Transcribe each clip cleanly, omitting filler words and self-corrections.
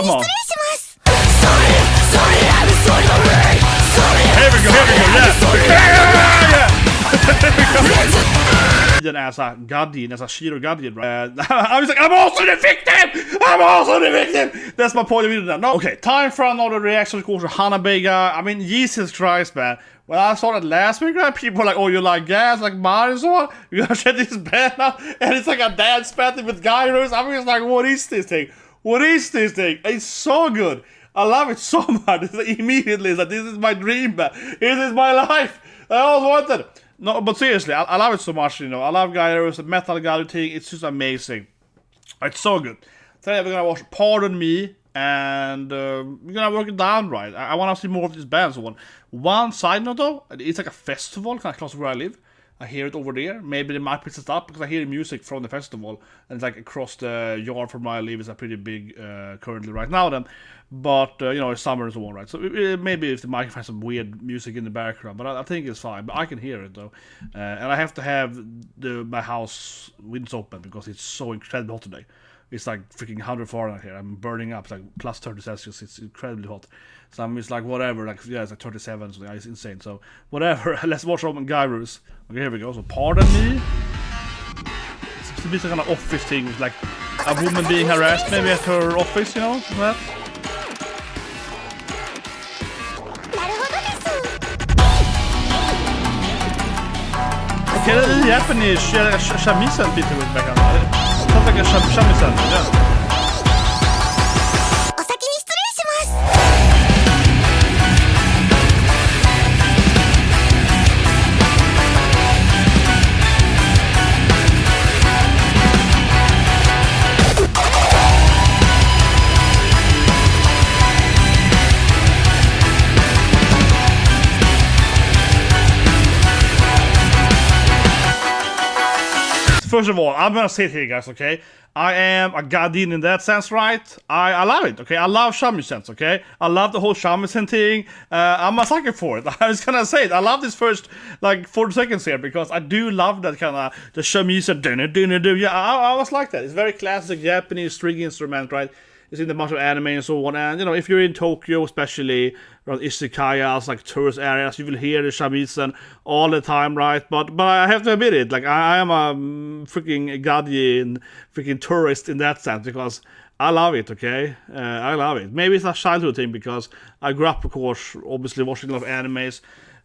Come on. Here we go, yeah. Then as a guardian, as a Shiro guardian, right? I was like, I'm also the victim! That's my point of view now. No, okay, time for another reaction, of course, to HANABIE. I mean, Jesus Christ, man. When I saw that last week, right, people were like, oh, you like gas, like Mario and so on? You gotta check this band out. And it's like a dance battle with gyros. I mean, it's like, what is this thing? What is this thing? It's so good. I love it so much. It's like, immediately, it's like, this is my dream, man. This is my life. I always wanted. No, but seriously, I love it so much, you know. I love gyros, the metal gyro thing. It's just amazing. It's so good. Today we're gonna watch Pardon Me, and we're gonna work it down right. I wanna see more of these bands. One side note though, it's like a festival kind of close to where I live. I hear it over there. Maybe they might pick it up because I hear music from the festival, and it's like across the yard from where I live is a pretty big currently right now. Then, but you know, it's summer and so on, right? So maybe if the microphone has some weird music in the background, but I think it's fine. But I can hear it though, and I have to have my house windows open because it's so incredibly hot today. It's like freaking 100 Fahrenheit here. I'm burning up. It's like plus 30 Celsius. It's incredibly hot. So I'm just like, whatever. Like, yeah, it's like 37. So it's insane. So, whatever. Let's watch Roman gyros. Okay, here we go. So, Pardon Me. It's a bit like an office thing. It's like a woman being harassed maybe at her office, you know? That. Okay, the Japanese shamisen bit with back on. Sounds like a shamisen, yeah. First of all, I'm gonna say it here, guys, okay? I am a guardian in that sense, right? I love it, okay? I love shamisen, okay? I love the whole shamisen thing. I'm a sucker for it. I was gonna say it. I love this first, like, 40 seconds here because I do love that kind of, the shamisen, yeah, I was like that. It's very classic Japanese string instrument, right? It's in the bunch of anime and so on, and you know, if you're in Tokyo, especially around isekayas, like tourist areas, you will hear the shamisen all the time, right? But I have to admit it, like I am a freaking guardian, freaking tourist in that sense because I love it, okay? I love it. Maybe it's a childhood thing because I grew up, of course, obviously watching a lot of animes,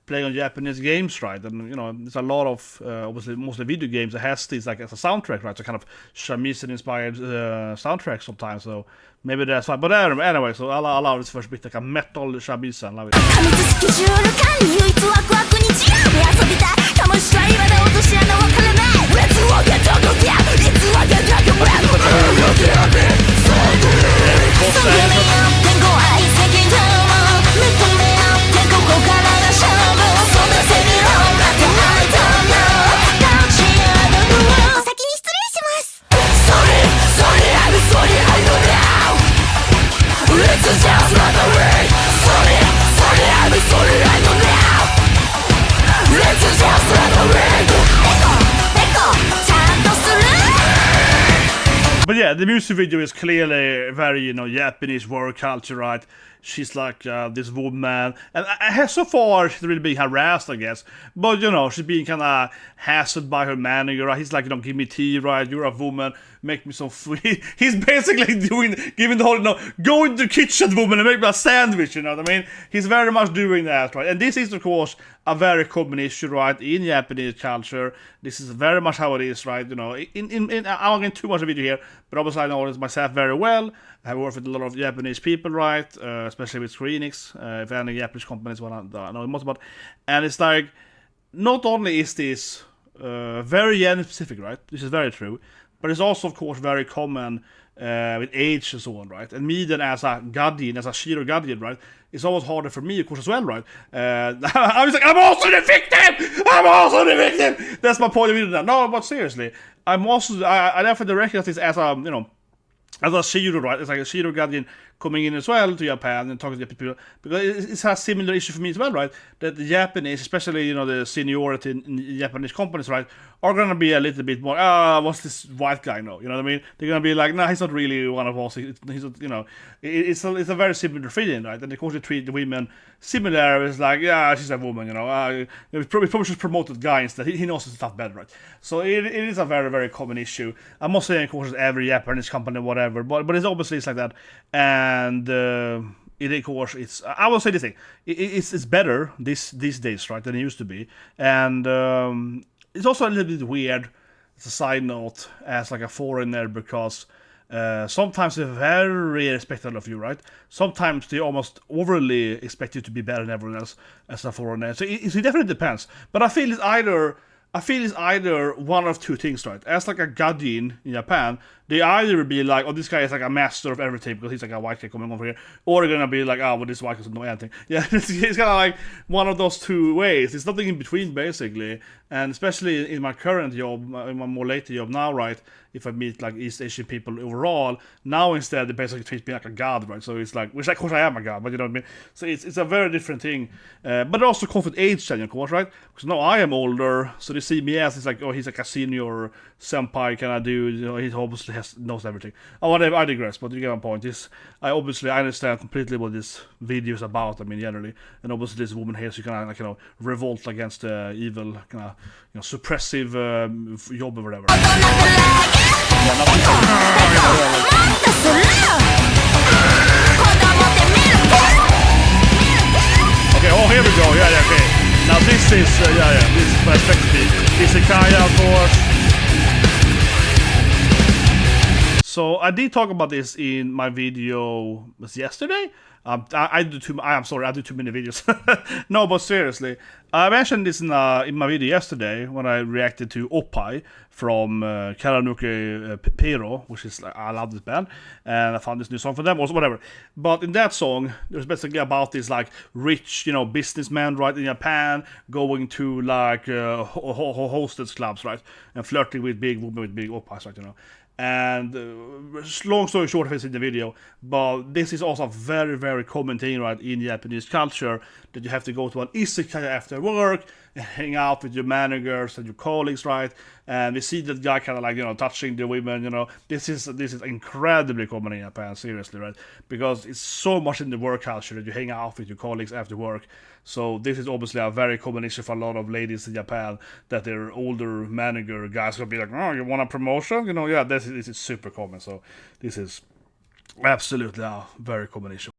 playing on Japanese games, right? And you know, there's a lot of obviously mostly video games that has these like as a soundtrack, right? So kind of shamisen inspired soundtrack sometimes. So maybe that's fine. But anyway, so I love this first bit like a metal shamisen. Love it. But yeah, the music video is clearly very, you know, Japanese work culture, right? She's like this woman, and so far she's really being harassed, I guess. But you know, she's being kind of hassled by her manager. Right? He's like, you know, give me tea, right? You're a woman, make me some food. He's basically giving the whole, you know, go into the kitchen, woman, and make me a sandwich. You know what I mean? He's very much doing that, right? And this is, of course, a very common issue, right, in Japanese culture. This is very much how it is, right? You know, I won't get too much of video here, but obviously I know this myself very well. I have worked with a lot of Japanese people, right? Especially with Square Enix, if any Japanese companies what I know most about. And it's like, not only is this very Japanese specific, right? This is very true. But it's also, of course, very common with age and so on, right? And me then as a guardian, as a Shiro guardian, right? It's always harder for me, of course, as well, right? I was like, I'm also the victim! I'm also the victim! That's my point of view now. No, but seriously, I'm also, I definitely recognize this as a, you know, as a Shiro, right? It's like a Shiro Gaijin coming in as well to Japan and talking to people, because it's a similar issue for me as well, right? That the Japanese, especially, you know, the seniority in Japanese companies, right, are gonna be a little bit more, what's this white guy know? You know what I mean? They're gonna be like, nah, he's not really one of us. He's not, you know, it's a very similar feeling, right? And of course they treat the women similar. It's like, yeah, she's a woman, you know. We probably should promote that guy instead. He knows his stuff better, right? So it is a very, very common issue. I'm not saying, of course, every Japanese company, whatever, but it's obviously it's like that. And it, of course, it's, I will say this thing, it's better these days, right, than it used to be. And it's also a little bit weird, it's a side note, as like a foreigner, because sometimes they're very respectful of you, right? Sometimes they almost overly expect you to be better than everyone else as a foreigner. So it definitely depends. But I feel it's either one of two things, right? As like a gaijin in Japan, they either be like, oh, this guy is like a master of everything because he's like a white guy coming over here, or they're gonna be like, oh, well, this white guy doesn't know anything. Yeah, it's kind of like one of those two ways. It's nothing in between, basically. And especially in my current job, in my more later job now, right, if I meet like East Asian people overall, now instead they basically treat me like a god, right? So it's like, which of course I am a god, but you know what I mean? So it's a very different thing. But it also comes with age change, of course, right? Because now I am older, so they see me as, it's like, oh, he's like a senior senpai kind of dude, you know, he obviously knows everything. Oh, whatever, I digress, but you get my point. I understand completely what this video is about, I mean, generally. And obviously this woman here, so you can, like, you know, revolt against evil, kind of, you know, suppressive job or whatever. Okay, oh, here we go, yeah, okay. Now this is, this is perspective. Isekai, of course. So I did talk about this in my video, was yesterday? I do too many videos. No, but seriously, I mentioned this in my video yesterday when I reacted to Oppai from Piero, which is, like, I love this band, and I found this new song for them, or whatever. But in that song, there's basically about this, like, rich, you know, businessman, right, in Japan, going to, like, hostess clubs, right, and flirting with big women with big Oppais, right, you know. And long story short, if it's in the video, but this is also a very, very common thing, right, in Japanese culture, that you have to go to an isekai after work and hang out with your managers and your colleagues, right? And we see that guy kind of, like, you know, touching the women, you know. This is incredibly common in Japan, seriously, right? Because it's so much in the work culture that you hang out with your colleagues after work. So this is obviously a very common issue for a lot of ladies in Japan, that their older manager guys will be like, oh, you want a promotion? You know, yeah, this is super common. So this is absolutely a very common issue.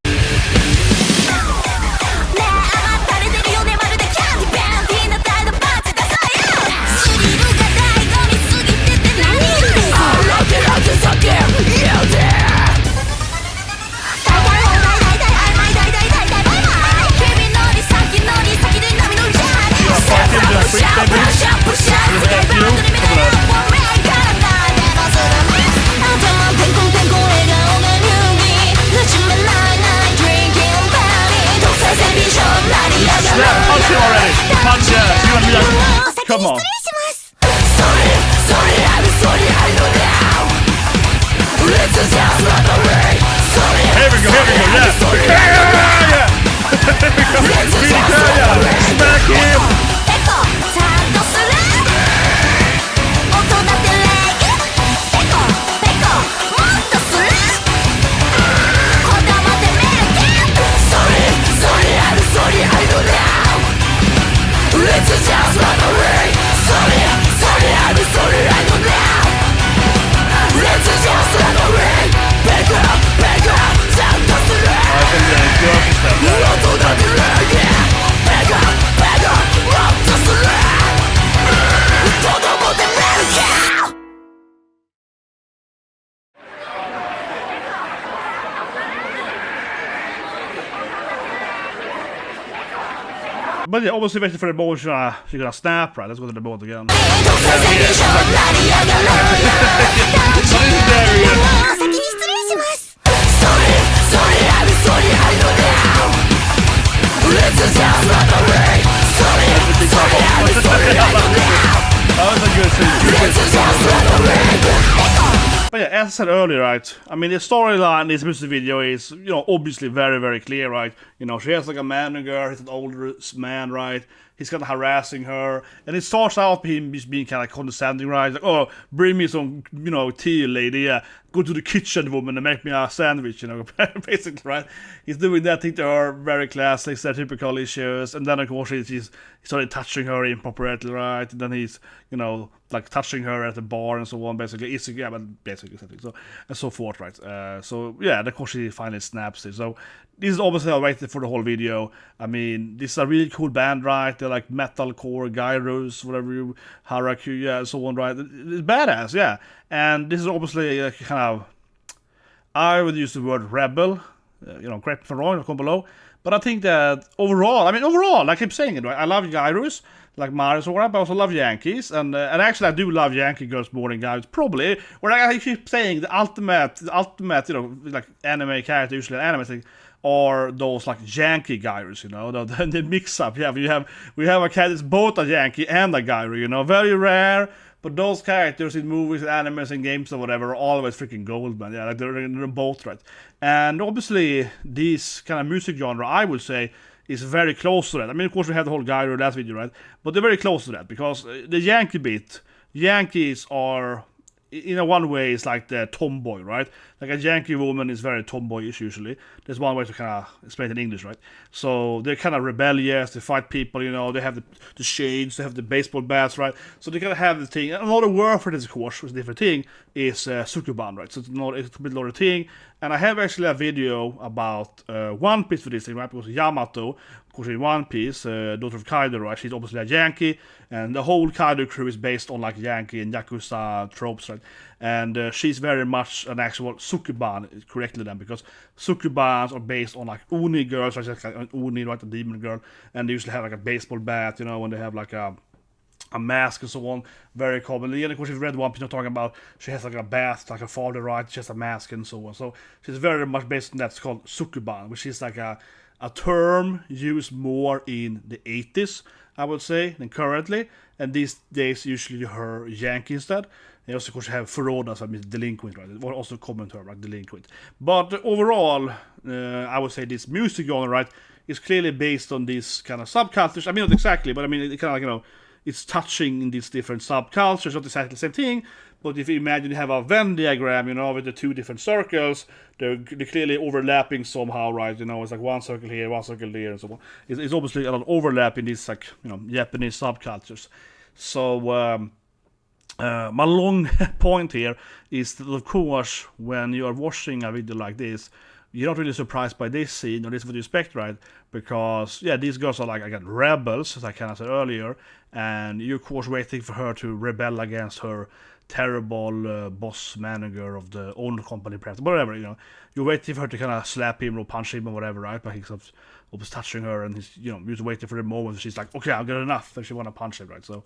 Come on. Here we go, yeah. Smack him. But yeah, obviously waiting for the ball, you're gonna snap, right? Let's go to the ball again. But yeah, as I said earlier, right, I mean, the storyline in this music video is, you know, obviously very, very clear, right? You know, she has like a manager, he's an older man, right? He's kind of harassing her, and it starts out with him just being kind of condescending, right? Like, oh, bring me some, you know, tea, lady, yeah. Go to the kitchen, woman, and make me a sandwich, you know, basically, right? He's doing that thing to her, very classic, stereotypical issues, and then, of course, he started touching her inappropriately, right? And then he's, you know, like touching her at the bar and so on, basically. It's, yeah, but basically something, so, and so forth, right? So, yeah, of course, she finally snaps it. So, this is obviously waited for the whole video. I mean, this is a really cool band, right? They're like metalcore, gyros, whatever you, Haraku, yeah, and so on, right? It's badass, yeah. And this is obviously kind of, I would use the word rebel, you know, correct me if I'm wrong, comment below. But I think that overall, like I keep saying it, right? I love gyros, like Marius or whatever, but I also love Yankees. And actually, I do love Yankee girls more than guys, probably. Or like I keep saying, the ultimate, you know, like anime character, usually an anime thing, or those like Yankee gyros, you know, the mix up. Yeah, we have a cat that's both a Yankee and a gyro, you know, very rare. But those characters in movies, animes, and games or whatever are always freaking gold, man. Yeah, like they're both, right? And obviously, this kind of music genre, I would say, is very close to that. I mean, of course, we have the whole gyro last video, right? But they're very close to that because the Yankee bit, Yankees are, in a one way, it's like the tomboy, right? Like a Yankee woman is very tomboyish usually. There's one way to kind of explain it in English, right? So they're kind of rebellious, they fight people, you know, they have the shades, they have the baseball bats, right? So they kind of have the thing. And another word for this, of course, which is a different thing, is sukuban, right? So it's a complete other thing. And I have actually a video about One Piece for this thing, right? Because Yamato, of course, in One Piece, daughter of Kaido, right? She's obviously a Yankee, and the whole Kaido crew is based on like Yankee and Yakuza tropes, right? And she's very much an actual sukuban, correctly then, because sukubans are based on like Oni girls, right? Like an Oni, right? A demon girl, and they usually have like a baseball bat, you know, when they have like a mask and so on, very commonly. And of course, if you read One Piece, I'm talking about, she has like a bath, like her father, right? She has a mask and so on. So she's very much based on that. It's called sukuban, which is like a term used more in the 80s, I would say, than currently. And these days, usually her Yankee instead. And also, of course, you have Furoda, so I mean delinquent, right? Or also a common term, like delinquent. But overall, I would say this music genre, right, is clearly based on these kind of subcultures. I mean, not exactly, but I mean, it kind of like, you know, it's touching in these different subcultures, not exactly the same thing, but if you imagine you have a Venn diagram, you know, with the two different circles, they're clearly overlapping somehow, right? You know, it's like one circle here, one circle there, and so on. It's obviously a lot of overlap in these, like, you know, Japanese subcultures. So, my long point here is that, of course, when you are watching a video like this, you're not really surprised by this scene, or this is what you expect, right? Because, yeah, these girls are like, again, rebels, as I kind of said earlier, and you're, of course, waiting for her to rebel against her terrible boss manager of the owner company, perhaps, whatever, you know. You're waiting for her to kind of slap him or punch him or whatever, right? But he's always touching her, and he's, you know, you're waiting for the moment she's like, okay, I've got enough, and she want to punch him, right? So,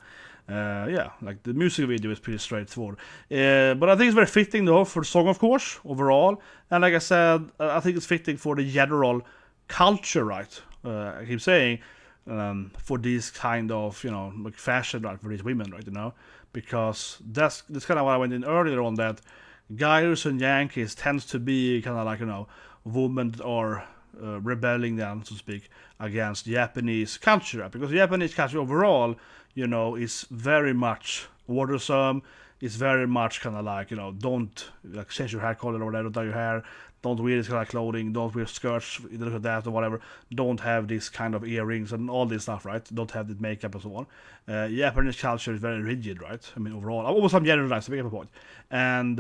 yeah, like the music video is pretty straightforward. But I think it's very fitting, though, for the song, of course, overall. And like I said, I think it's fitting for the general culture, right? I keep saying, for this kind of, you know, like fashion, right, for these women, right, you know? Because that's kind of what I went in earlier on, that gyros and Yankees tends to be kind of like, you know, women that are rebelling then, so to speak, against Japanese culture, right? Because Japanese culture overall, you know, is very much ordersome. It's very much kind of like, you know, don't like change your hair color or whatever, don't dye your hair, don't wear this kind of clothing, don't wear skirts, look at that or whatever, don't have this kind of earrings and all this stuff, right? Don't have this makeup and so on. Japanese culture is very rigid, right? I mean, overall, almost I'm generalizing, to make a point. And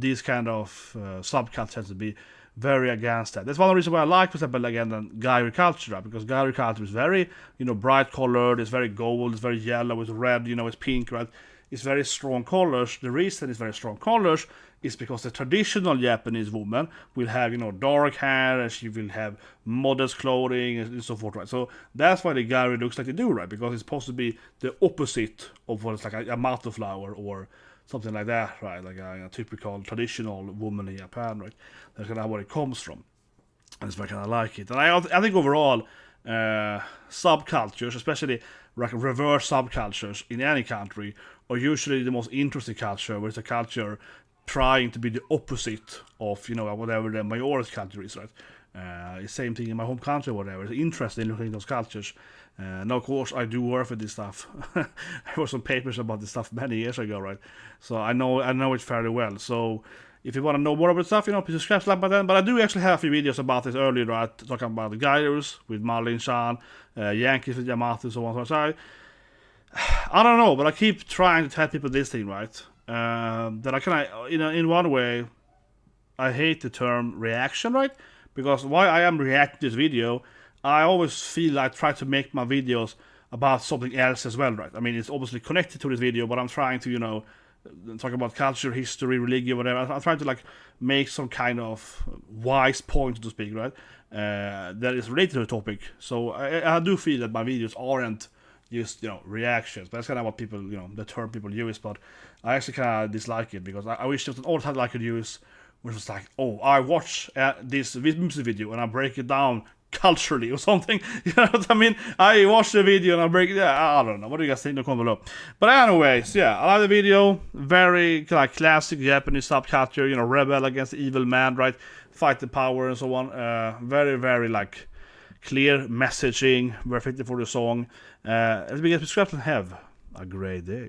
these kind of subcultures tend to be very against that. That's one of the reasons why I like, for example, again, gyro culture, right? Because gyro culture is very, you know, bright colored, it's very gold, it's very yellow, it's red, you know, it's pink, right? It's very strong colors. The reason it's very strong colors is because the traditional Japanese woman will have, you know, dark hair, and she will have modest clothing and so forth, right? So that's why the gyro looks like they do, right? Because it's supposed to be the opposite of what it's like a mato flower or something like that, right? Like a typical traditional woman in Japan, right? That's kind of where it comes from. And that's why I kind of like it. And I think overall, subcultures, especially like reverse subcultures in any country, are usually the most interesting culture, where it's a culture trying to be the opposite of, you know, whatever the majority culture is, right? Same thing in my home country, whatever. It's interesting looking at those cultures. Now, of course, I do work with this stuff. I wrote some papers about this stuff many years ago, right? So I know it fairly well. So if you want to know more about stuff, you know, please subscribe to that. But I do actually have a few videos about this earlier, right? Talking about the GYARUs with Marlin-chan, Yankees with Yamato, so on. So I don't know, but I keep trying to tell people this thing, right? That I kind of, you know, in one way, I hate the term reaction, right? Because while I am reacting to this video, I always feel I try to make my videos about something else as well, right? I mean, it's obviously connected to this video, but I'm trying to, you know, talk about culture, history, religion, whatever. I'm trying to like make some kind of wise point, so to speak, right? That is related to the topic. So I do feel that my videos aren't just, you know, reactions. But that's kind of what people, you know, the term people use. But I actually kind of dislike it because I wish there was an old title I could use, which was like, oh, I watch this music video and I break it down culturally or something. You know what I mean? I watch the video and I break it down. I don't know. What do you guys think? Comment below. But anyways, yeah, I like the video. Very like classic Japanese subculture, you know, rebel against the evil man, right? Fight the power and so on. Very, very like clear messaging. Very fitting for the song. Let's begin. Subscribe and have a great day.